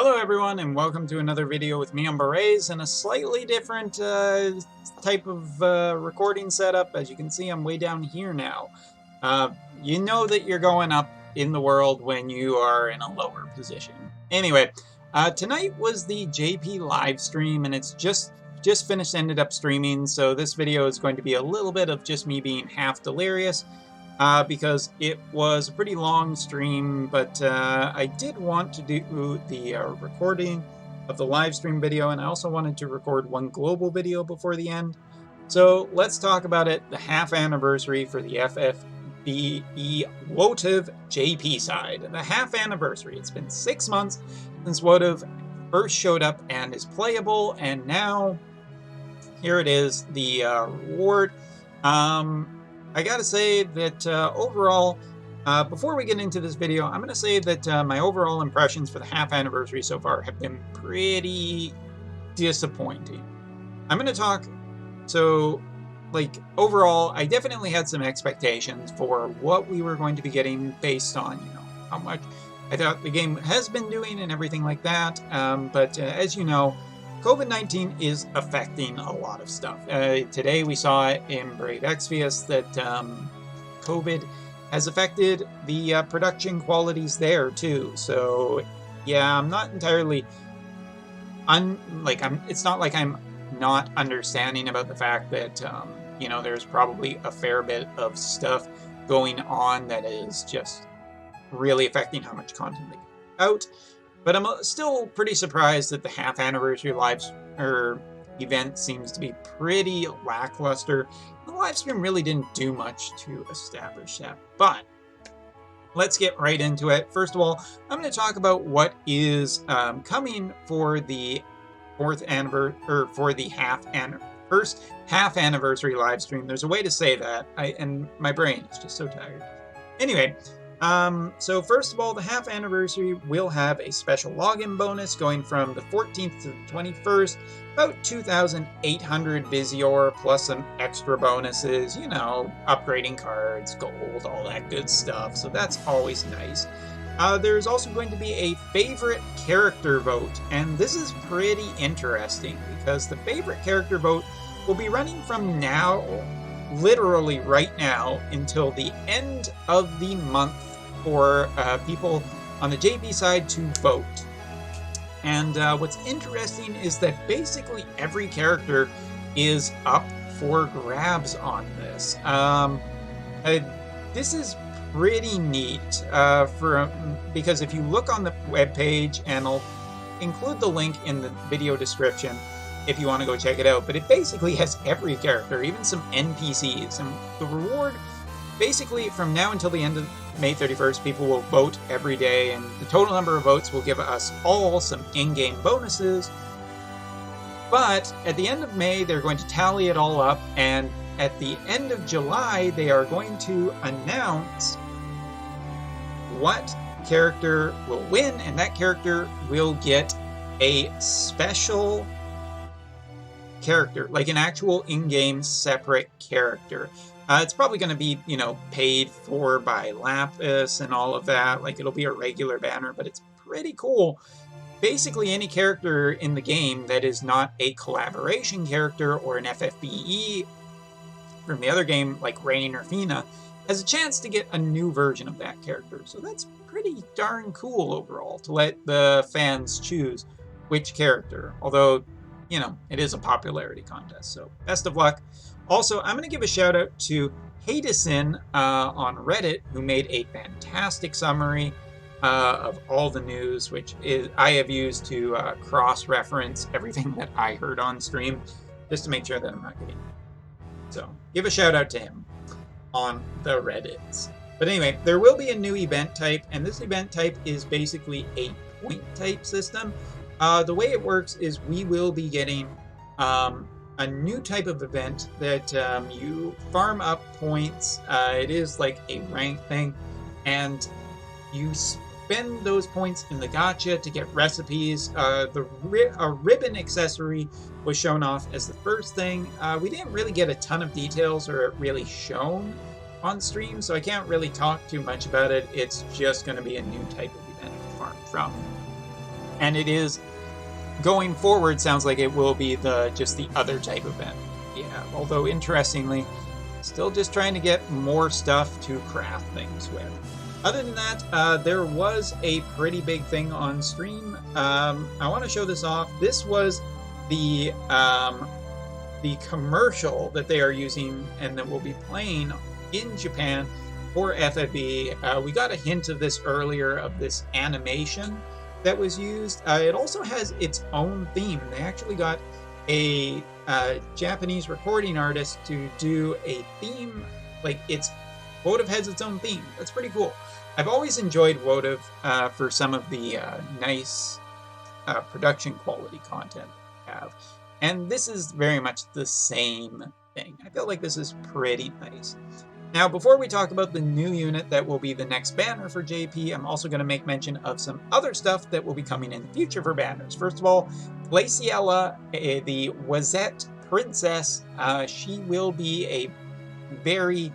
Hello everyone, and welcome to another video with me on Berets and a slightly different type of recording setup. As you can see, I'm way down here now. You know that you're going up in the world when you are in a lower position. Anyway, tonight was the JP live stream, and it's just ended up streaming, so this video is going to be a little bit of just me being half delirious. Because it was a pretty long stream, but I did want to do the recording of the live stream video, and I also wanted to record one global video before the end. So let's talk about it, the half anniversary for the FFBE WOTV JP side. The half anniversary. It's been 6 months since WOTV first showed up and is playable, and now here it is, the reward. I gotta say that overall, before we get into this video, I'm gonna say that my overall impressions for the half anniversary so far have been pretty disappointing. I'm gonna talk, so like overall, I definitely had some expectations for what we were going to be getting based on, you know, how much I thought the game has been doing and everything like that. But as you know, COVID-19 is affecting a lot of stuff. Today we saw it in Brave Exvius that COVID has affected the production qualities there too. So yeah, I'm not entirely it's not like I'm not understanding about the fact that you know, there's probably a fair bit of stuff going on that is just really affecting how much content they get out. But I'm still pretty surprised that the half anniversary event seems to be pretty lackluster. The live stream really didn't do much to establish that. But let's get right into it. First of all, I'm going to talk about what is coming for the first half anniversary live stream. There's a way to say that, and my brain is just so tired. Anyway. So first of all, the half anniversary will have a special login bonus going from the 14th to the 21st, about 2,800 Visior plus some extra bonuses, you know, upgrading cards, gold, all that good stuff. So that's always nice. There's also going to be a favorite character vote, and this is pretty interesting because the favorite character vote will be running from now, literally right now, until the end of the month for people on the JP side to vote. And what's interesting is that basically every character is up for grabs on this. This is pretty neat because if you look on the webpage, and I'll include the link in the video description if you want to go check it out, but it basically has every character, even some NPCs, and the reward basically from now until the end of May 31st, people will vote every day, and the total number of votes will give us all some in-game bonuses. But at the end of May, they're going to tally it all up, and at the end of July, they are going to announce what character will win, and that character will get a special character, like an actual in-game separate character. It's probably going to be, you know, paid for by Lapis and all of that. Like, it'll be a regular banner, but it's pretty cool. Basically, any character in the game that is not a collaboration character or an FFBE from the other game, like Rain or Fina, has a chance to get a new version of that character. So that's pretty darn cool overall, to let the fans choose which character. Although, you know, it is a popularity contest, so best of luck. Also, I'm going to give a shout out to Hadesin on Reddit, who made a fantastic summary of all the news, which I have used to cross-reference everything that I heard on stream, just to make sure that I'm not getting it. So, give a shout out to him on the Reddits. But anyway, there will be a new event type, and this event type is basically a point type system. The way it works is we will be getting a new type of event that you farm up points. It is like a rank thing, and you spend those points in the gacha to get recipes. A ribbon accessory was shown off as the first thing. We didn't really get a ton of details or really shown on stream, so I can't really talk too much about it. It's just going to be a new type of event to farm from. And it is, going forward, sounds like it will be just the other type event. Yeah, although interestingly, still just trying to get more stuff to craft things with. Other than that, there was a pretty big thing on stream. I want to show this off. This was the commercial that they are using and that will be playing in Japan for FFB. We got a hint of this earlier, of this animation that was used. It also has its own theme. They actually got a Japanese recording artist to do a theme, like WOTV has its own theme. That's pretty cool. I've always enjoyed WOTV for some of the nice production quality content they have. And this is very much the same thing. I feel like this is pretty nice. Now, before we talk about the new unit that will be the next banner for JP, I'm also going to make mention of some other stuff that will be coming in the future for banners. First of all, Glaciella, the Wazette Princess, she will be a very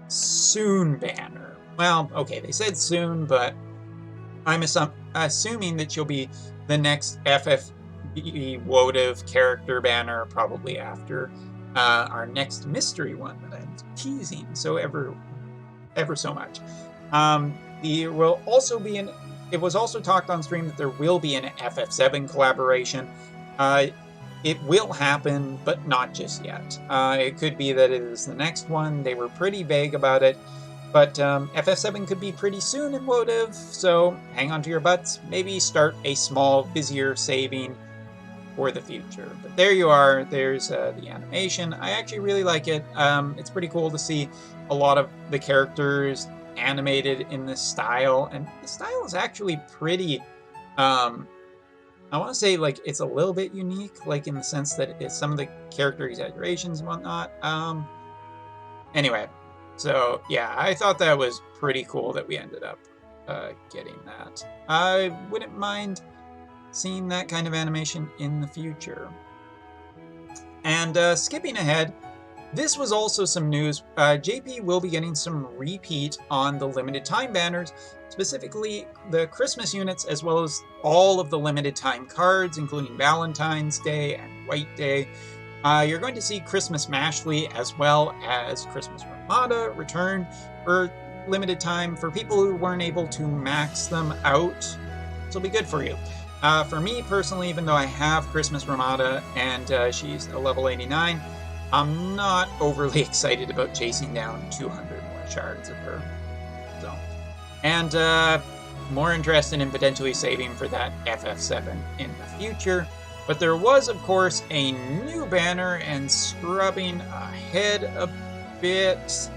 soon banner. Well, okay, they said soon, but I'm assuming that she'll be the next FFB WOTV character banner, probably after our next mystery one that I'm teasing so ever so much. There will also be it was also talked on stream that there will be an FF7 collaboration. It will happen, but not just yet. It could be that it is the next one. They were pretty vague about it, but FF7 could be pretty soon in WOTV, so hang on to your butts. Maybe start a small, busier saving for the future. But there you are. There's the animation. I actually really like it. It's pretty cool to see a lot of the characters animated in this style, and the style is actually pretty I want to say, like, it's a little bit unique, like in the sense that it's some of the character exaggerations and whatnot. Anyway, so yeah, I thought that was pretty cool that we ended up getting that. I wouldn't mind seeing that kind of animation in the future. And skipping ahead, this was also some news. JP will be getting some repeat on the limited time banners, specifically the Christmas units, as well as all of the limited time cards, including Valentine's Day and White Day. You're going to see Christmas Mashley as well as Christmas Ramada return for limited time for people who weren't able to max them out. This will be good for you. For me personally, even though I have Christmas Ramada and she's a level 89, I'm not overly excited about chasing down 200 more shards of her. So, and more interested in potentially saving for that FF7 in the future. But there was, of course, a new banner, and scrubbing ahead a bit,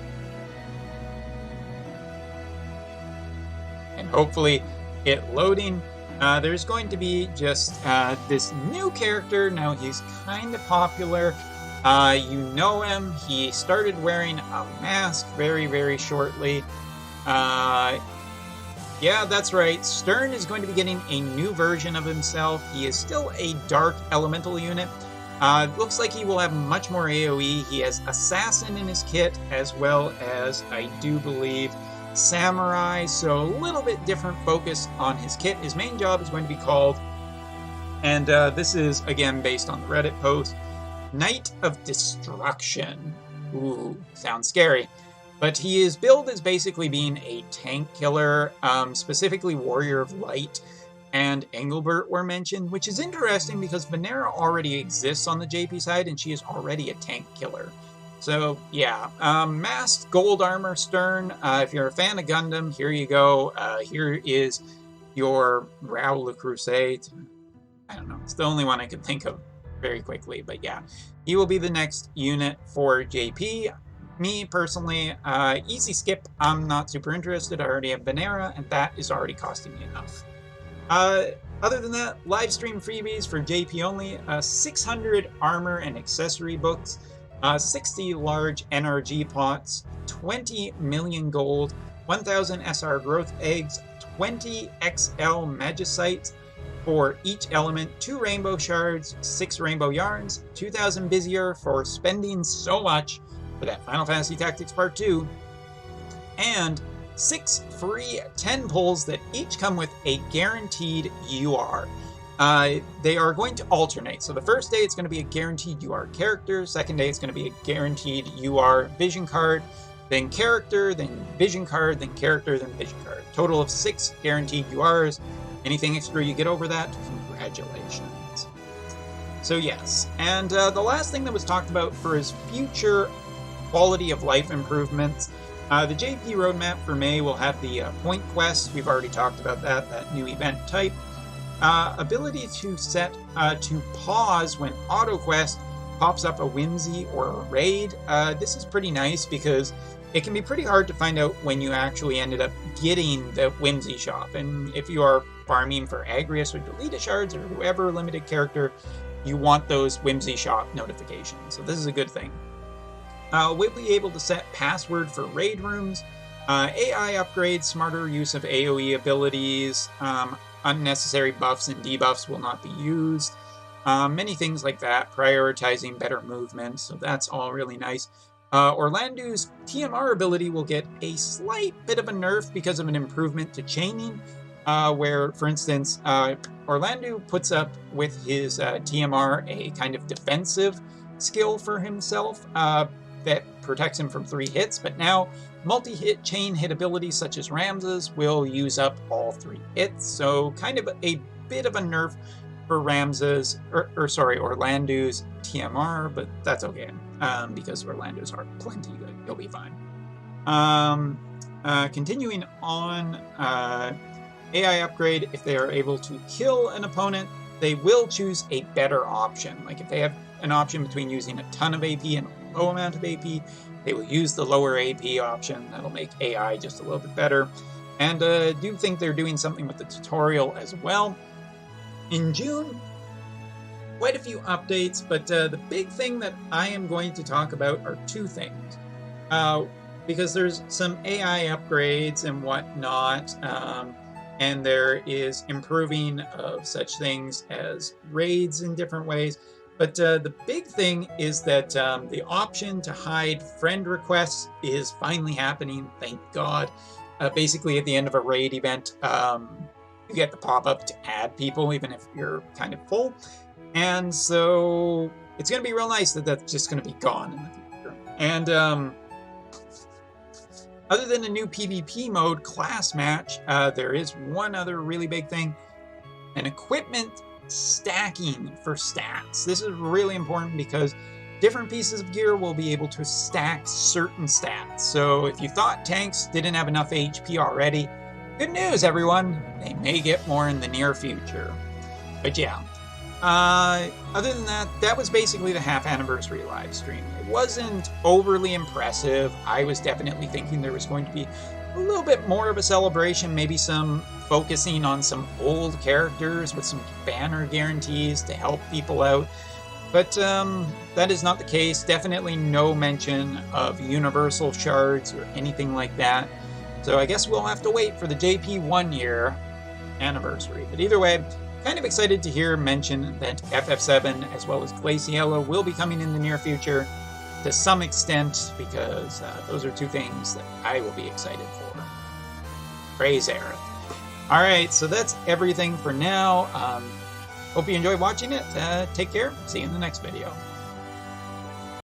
and hopefully it loading. There's going to be just this new character. Now he's kind of popular. You know him. He started wearing a mask very, very shortly. Yeah, that's right. Stern is going to be getting a new version of himself. He is still a dark elemental unit. Looks like he will have much more AoE. He has Assassin in his kit, as well as, I do believe, Samurai, so a little bit different focus on his kit. His main job is going to be called, and this is, again, based on the Reddit post, Knight of Destruction. Ooh, sounds scary. But his build is basically being a tank killer, specifically Warrior of Light and Engelbert were mentioned, which is interesting because Venera already exists on the JP side, and she is already a tank killer. So, yeah, masked gold armor Stern. If you're a fan of Gundam, here you go. Here is your Raoul Le Crusade. I don't know. It's the only one I could think of very quickly. But yeah, he will be the next unit for JP. Me, personally, easy skip. I'm not super interested. I already have Venera, and that is already costing me enough. Other than that, live stream freebies for JP only. 600 armor and accessory books. 60 large NRG pots, 20 million gold, 1,000 SR growth eggs, 20 XL Magicites for each element, 2 rainbow shards, 6 rainbow yarns, 2,000 busier for spending so much for that Final Fantasy Tactics Part 2, and 6 free 10 pulls that each come with a guaranteed UR. They are going to alternate. So the first day it's going to be a guaranteed UR character. Second day it's going to be a guaranteed UR vision card. Then character, then vision card, then character, then vision card. Total of 6 guaranteed URs. Anything extra you get over that, congratulations. So yes, and the last thing that was talked about for his future quality of life improvements, the JP roadmap for May will have the point quest. We've already talked about that new event type. Ability to set to pause when auto quest pops up a whimsy or a raid. This is pretty nice because it can be pretty hard to find out when you actually ended up getting the whimsy shop. And if you are farming for Agrius or Delita shards or whoever limited character, you want those whimsy shop notifications. So this is a good thing. We'll be able to set password for raid rooms, AI upgrades, smarter use of AoE abilities, unnecessary buffs and debuffs will not be used. Many things like that, prioritizing better movement, so that's all really nice. Orlando's TMR ability will get a slight bit of a nerf because of an improvement to chaining, where, for instance, Orlando puts up with his TMR a kind of defensive skill for himself that protects him from 3 hits, but now multi-hit chain hit abilities such as Ramses will use up all 3 hits, so kind of a bit of a nerf for Ramses, Orlando's TMR, but that's okay, because Orlando's are plenty good. You'll be fine. Continuing on, AI upgrade, if they are able to kill an opponent, they will choose a better option. Like if they have an option between using a ton of AP and a low amount of AP, they will use the lower AP option. That'll make AI just a little bit better. And do think they're doing something with the tutorial as well. In June, quite a few updates, but the big thing that I am going to talk about are 2 things. Because there's some AI upgrades and whatnot, and there is improving of such things as raids in different ways. But the big thing is that the option to hide friend requests is finally happening, thank God. Basically, at the end of a raid event, you get the pop-up to add people, even if you're kind of full. And so it's going to be real nice that that's just going to be gone in the future. And other than a new PvP mode class match, there is one other really big thing. An equipment stacking for stats. This is really important because different pieces of gear will be able to stack certain stats. So if you thought tanks didn't have enough HP already, good news, everyone. They may get more in the near future. But yeah. Other than that, that was basically the half anniversary live stream. It wasn't overly impressive. I was definitely thinking there was going to be a little bit more of a celebration, maybe some focusing on some old characters with some banner guarantees to help people out. But that is not the case. Definitely no mention of universal shards or anything like that. So I guess we'll have to wait for the JP 1-year anniversary. But either way, kind of excited to hear mention that FF7 as well as Glaciella will be coming in the near future to some extent, because those are 2 things that I will be excited for. Praise Aerith. Alright, so that's everything for now. Hope you enjoyed watching it. Take care. See you in the next video.